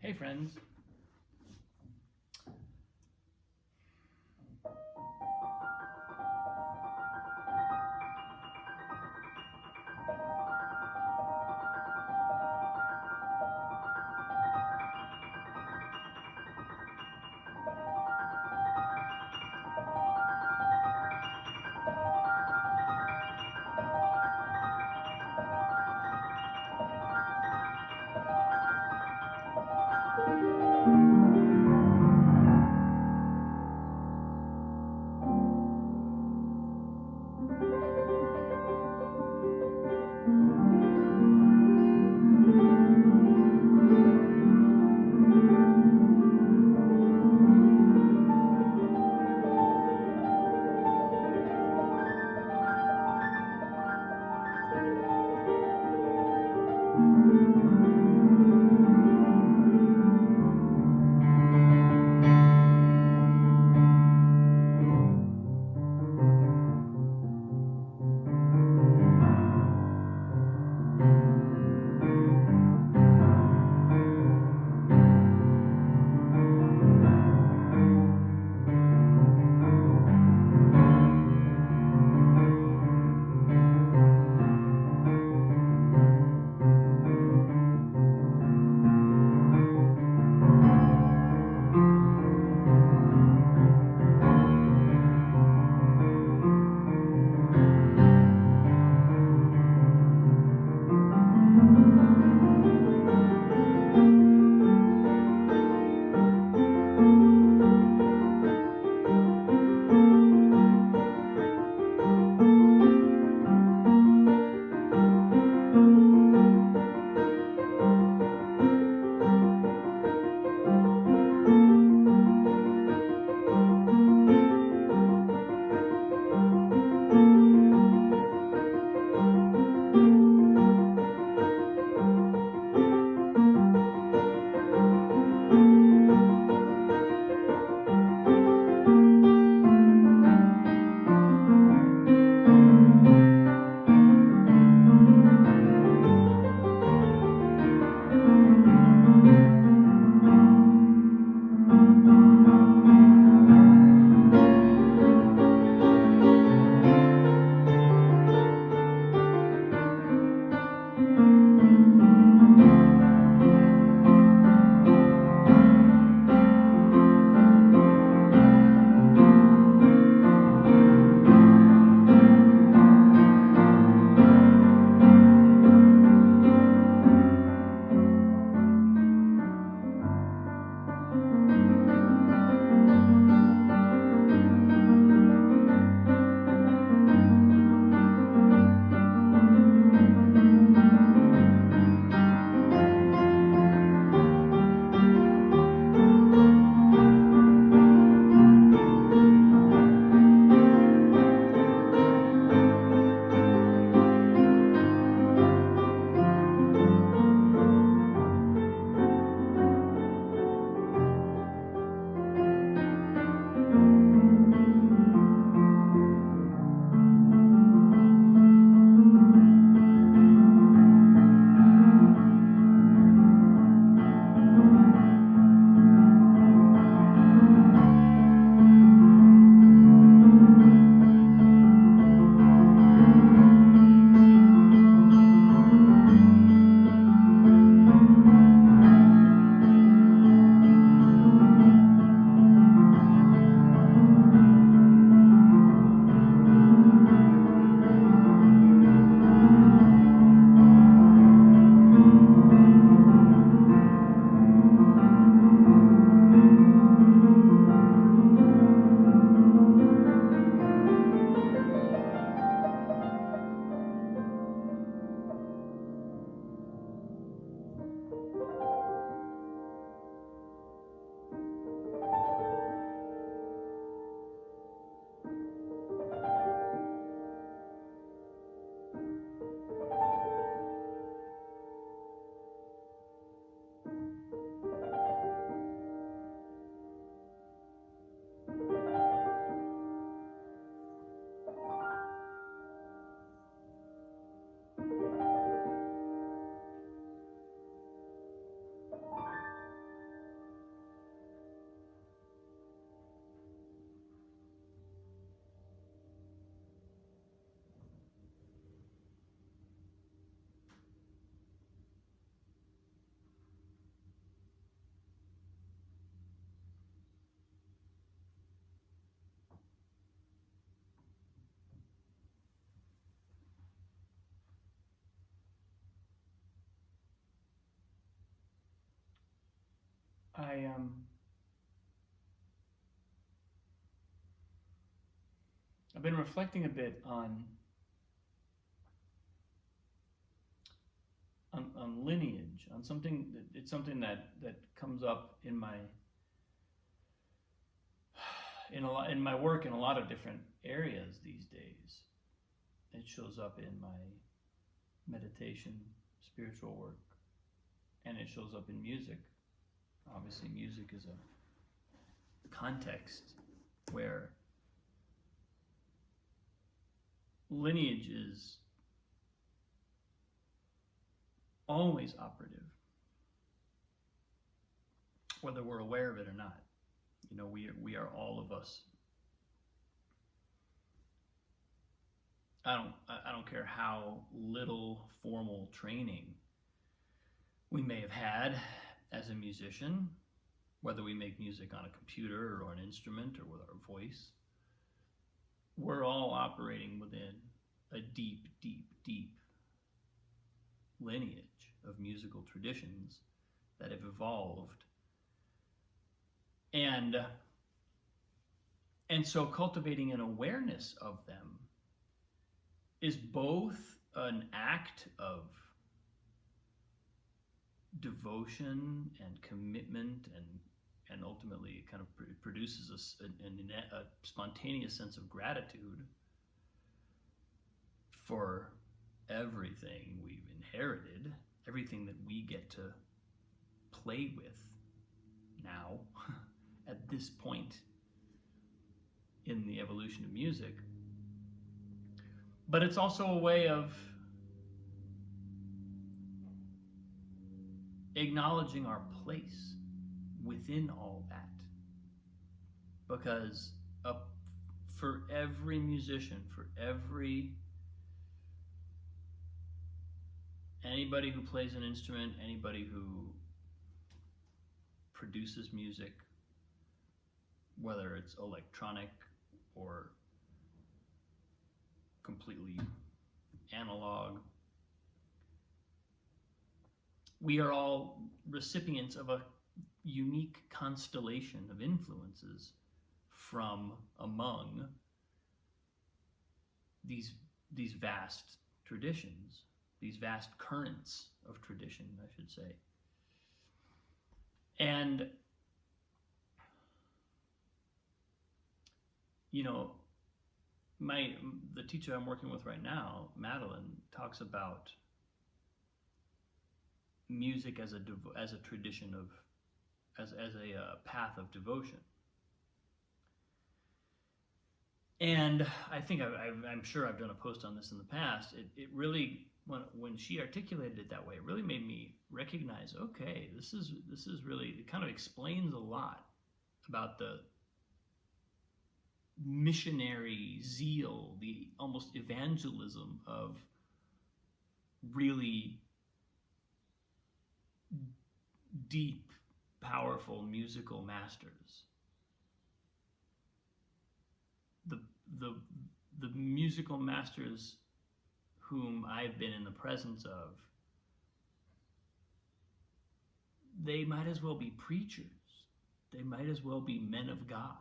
Hey friends. I I've been reflecting a bit on lineage, on something it's something that comes up in my work in a lot of different areas these days. It shows up in my meditation, spiritual work, and it shows up in music. Obviously, music is a context where lineage is always operative, whether we're aware of it or not. You know, we are all of us. I don't care how little formal training we may have had as a musician, whether we make music on a computer or an instrument or with our voice. We're all operating within a deep, deep, deep lineage of musical traditions that have evolved. And so cultivating an awareness of them is both an act of devotion and commitment, and ultimately it kind of produces a spontaneous sense of gratitude for everything we've inherited, everything that we get to play with now at this point in the evolution of music. But it's also a way of acknowledging our place within all that. Because for every musician, for anybody who plays an instrument, anybody who produces music, whether it's electronic or completely analog, we are all recipients of a unique constellation of influences from among these vast traditions, these vast currents of tradition, I should say. And you know, the teacher I'm working with right now, Madeline, talks about music as a tradition of as a path of devotion. And I think I'm sure I've done a post on this in the past. It really, when she articulated it that way, it really made me recognize, okay, this is really, it kind of explains a lot about the missionary zeal, the almost evangelism of really deep, powerful musical masters. The musical masters whom I've been in the presence of, they might as well be preachers. They might as well be men of God.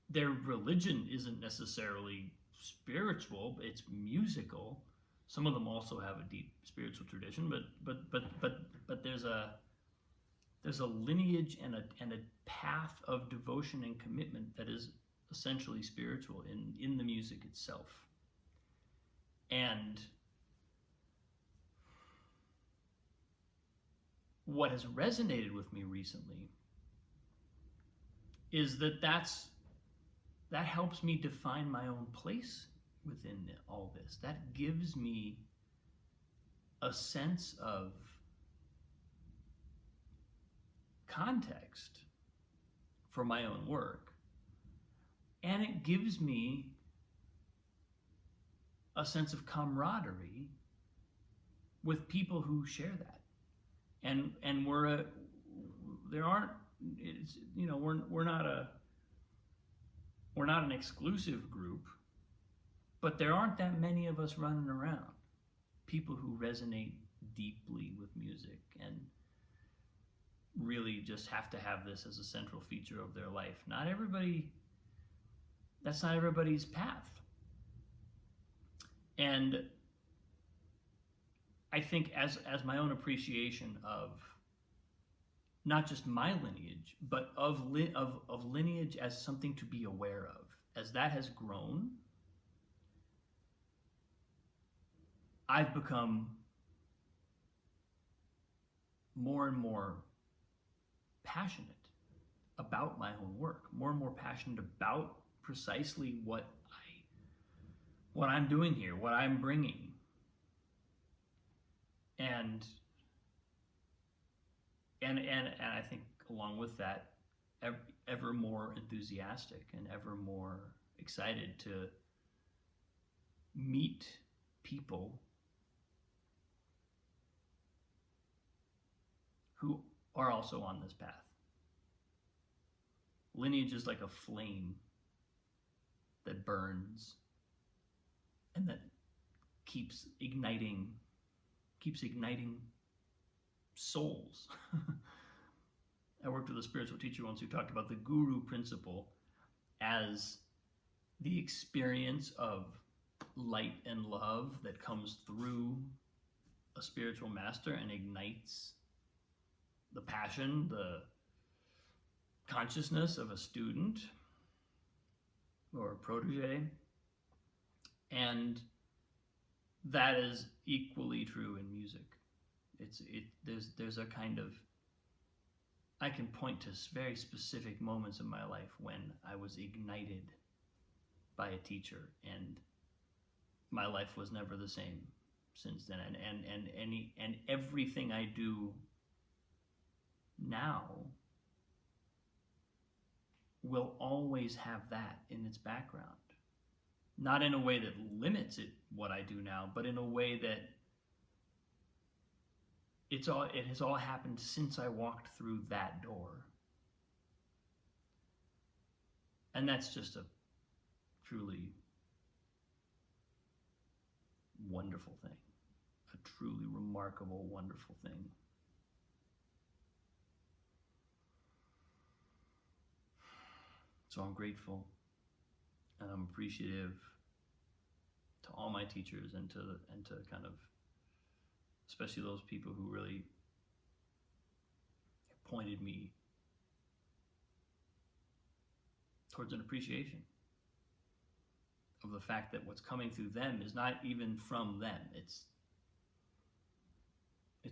Their religion isn't necessarily spiritual, it's musical. Some of them also have a deep spiritual tradition, but there's a lineage and a path of devotion and commitment that is essentially spiritual in the music itself. And what has resonated with me recently is that helps me define my own place within all this. That gives me a sense of context for my own work. And it gives me a sense of camaraderie with people who share that. And we're not an exclusive group, but there aren't that many of us running around. People who resonate deeply with music and really just have to have this as a central feature of their life. That's not everybody's path. And I think as my own appreciation of not just my lineage, but of lineage as something to be aware of, as that has grown, I've become more and more passionate about my own work, more and more passionate about precisely what I'm doing here, what I'm bringing. And I think along with that, ever more enthusiastic and ever more excited to meet people who are also on this path. Lineage is like a flame that burns and that keeps igniting souls. I worked with a spiritual teacher once who talked about the guru principle as the experience of light and love that comes through a spiritual master and ignites the passion, the consciousness of a student or a protege. And that is equally true in music. There's a kind of, I can point to very specific moments in my life when I was ignited by a teacher, and my life was never the same since then. And everything I do now will always have that in its background. Not in a way that limits it, what I do now, but in a way that it has all happened since I walked through that door. And that's just a truly wonderful thing. A truly remarkable, wonderful thing. So I'm grateful and I'm appreciative to all my teachers and to kind of, especially those people who really pointed me towards an appreciation of the fact that what's coming through them is not even from them. It's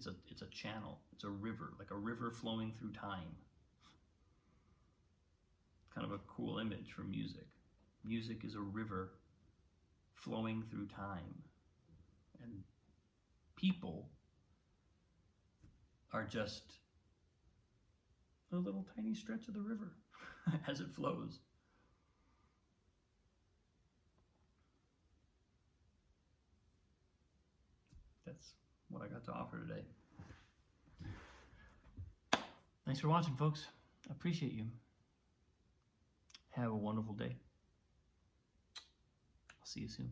a channel. It's a river, like a river flowing through time. Kind of a cool image for music. Music is a river flowing through time. And people are just a little tiny stretch of the river as it flows. That's what I got to offer today. Thanks for watching, folks. I appreciate you. Have a wonderful day. I'll see you soon.